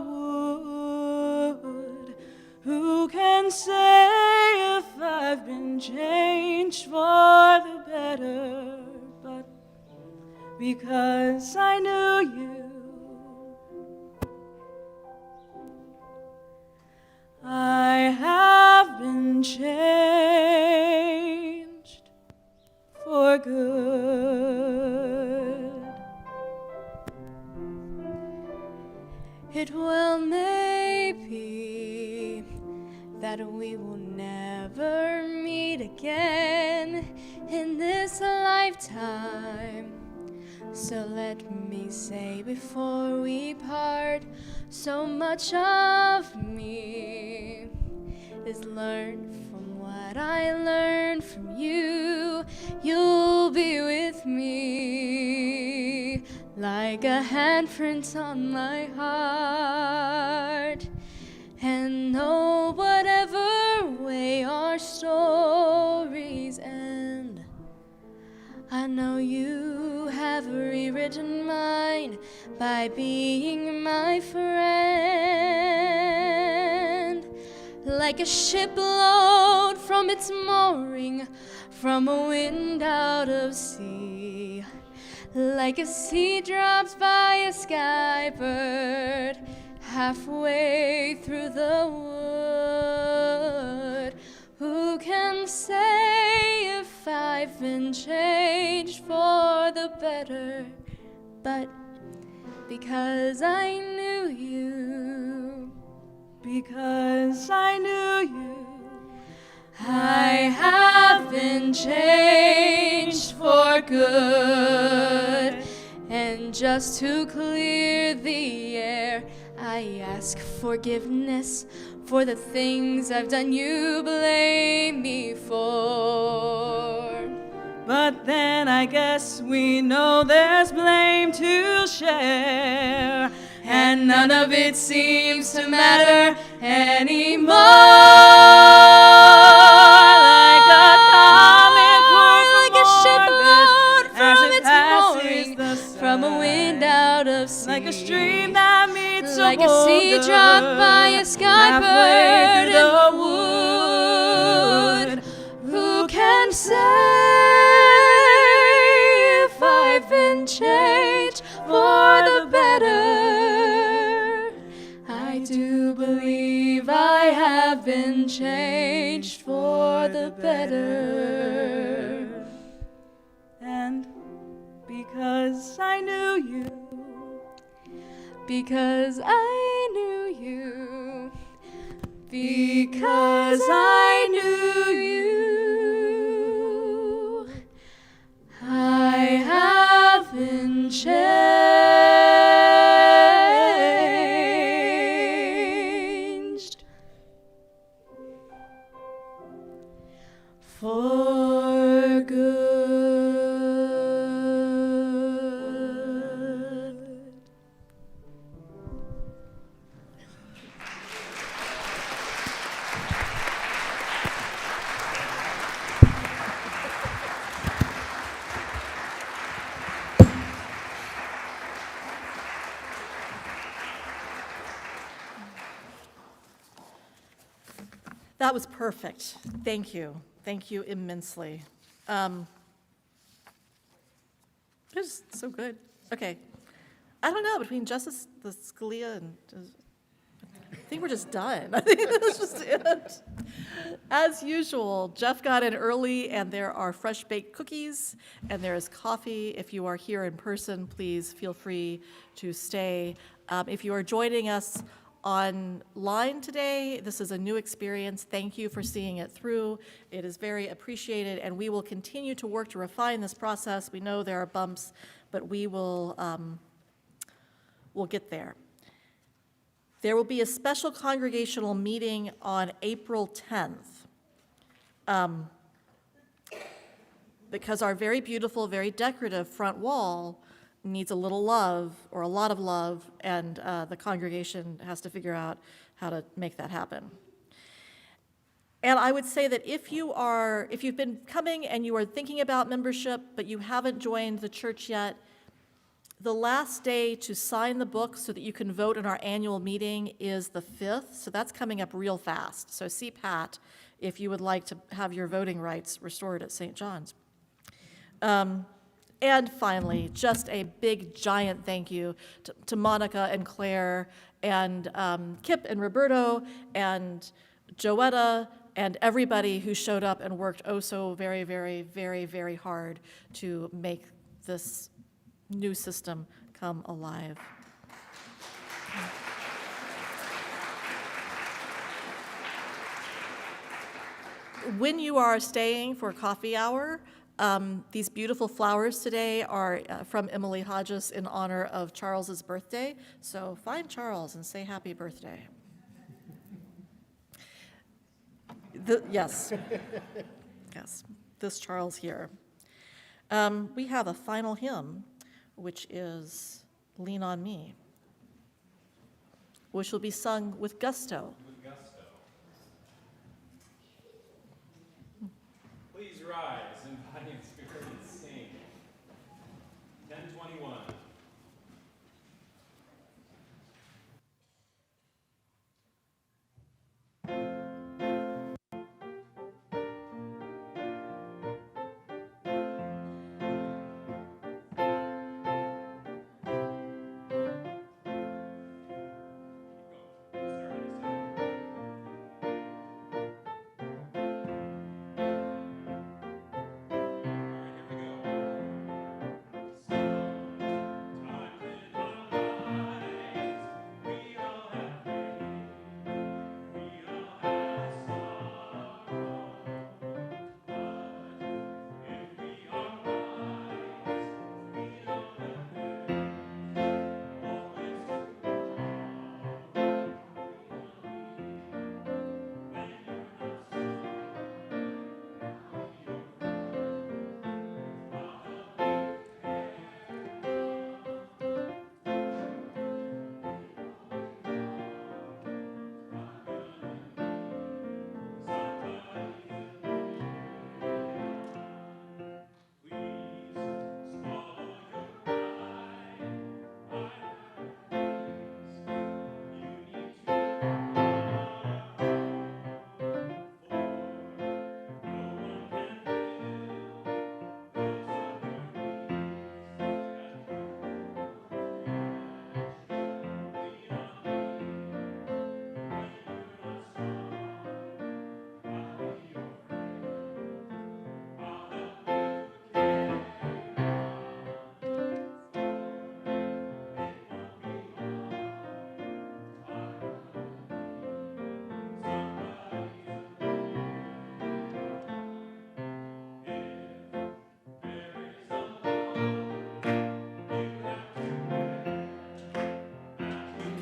wood. Who can say if I've been changed for the better? But because I knew you, I have been changed for good. It well may be that we will never meet again in this lifetime. So let me say before we part, so much of me is learned from what I learned from you. You'll be with me like a handprint on my heart. And know whatever way our stories end, I know you have rewritten mine by being my friend. Like a ship blown from its mooring, from a wind out of sea, like a seed dropped by a skybird halfway through the wood. Who can say if I've been changed for the better? But because I knew you, because I knew you, I have been changed for good. And just to clear the air, I ask forgiveness for the things I've done you blame me for. But then I guess we know there's blame to share, and none of it seems to matter anymore. Like a comet pulled from orbit as it passes the sun, from a wind out of sea, like a stream that meets a boulder, like a seed dropped by a skybird in the wood. Who can say if I've been changed for the better? I do believe I have been changed for the better. And because I knew you, because I knew you, because I knew you, I have unchanged. For good. That was perfect. Thank you. Thank you immensely. It was so good. Okay. I don't know, between Justice Scalia and, I think we're just done. I think that's just it. As usual, Jeff got in early, and there are fresh baked cookies, and there is coffee. If you are here in person, please feel free to stay. If you are joining us online today, this is a new experience. Thank you for seeing it through. It is very appreciated, and we will continue to work to refine this process. We know there are bumps, but we will we'll get there. There will be a special congregational meeting on April 10th. Because our very beautiful, very decorative front wall needs a little love, or a lot of love, and the congregation has to figure out how to make that happen. And I would say that if you've been coming and you are thinking about membership, but you haven't joined the church yet, the last day to sign the book so that you can vote in our annual meeting is the 5th, so that's coming up real fast. So see Pat if you would like to have your voting rights restored at St. John's. And finally, just a big, giant thank you to Monica and Claire and Kip and Roberto and Joetta and everybody who showed up and worked oh so very, very, very, very hard to make this new system come alive. When you are staying for coffee hour, these beautiful flowers today are from Emily Hodges in honor of Charles's birthday. So find Charles and say happy birthday. Yes, yes, this Charles here. We have a final hymn, which is Lean on Me, which will be sung with gusto. With gusto. Please rise in body and spirit and sing. 1021. All right, here we go.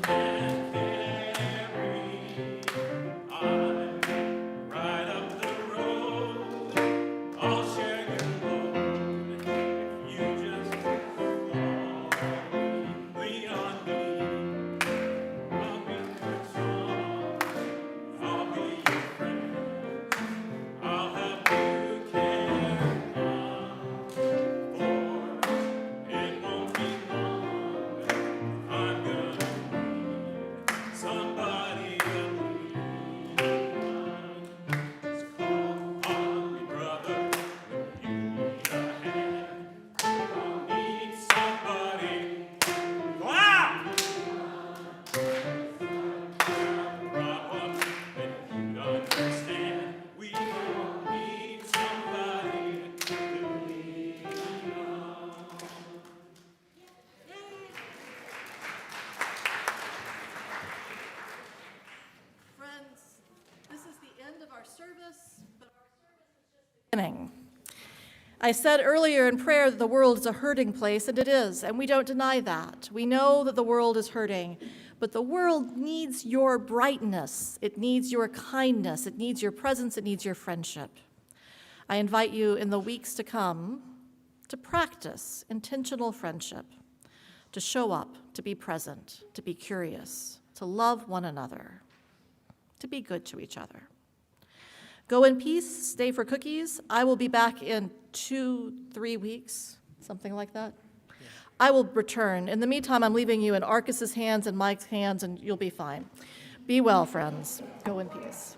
can carry. I'm right up the road. I'll share your load if you just lean on me. I'll be your song. I'll be your friend. I'll help you carry on. For it won't be long. I'm gonna need somebody to lean on. Just call on me, brother, when you need a hand. I'll need somebody. Wow! Problem that you understand. We all need somebody to lean on. Friends, this is the end of our service, but our service is just beginning. I said earlier in prayer that the world is a hurting place, and it is, and we don't deny that. We know that the world is hurting, but the world needs your brightness. It needs your kindness. It needs your presence. It needs your friendship. I invite you in the weeks to come to practice intentional friendship, to show up, to be present, to be curious, to love one another, to be good to each other. Go in peace, stay for cookies. I will be back in 2-3 weeks, something like that. I will return. In the meantime, I'm leaving you in Arcus's hands and Mike's hands, and you'll be fine. Be well, friends. Go in peace.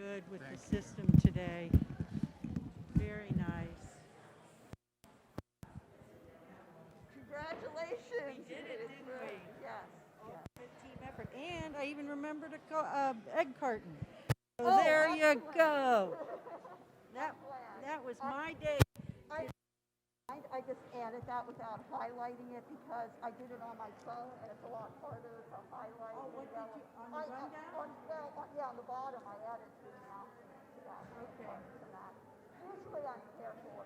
good with the system today. Very nice. Congratulations. We did it, didn't we? Yes. Good team effort. And I even remembered a egg carton. So Oh, there you excellent. go. That was my day. I just added that without highlighting it because I did it on my phone and it's a lot harder to highlight. Oh, what did you, on the rundown? Yeah, on the bottom I added to now. Yeah, okay. Usually I'm careful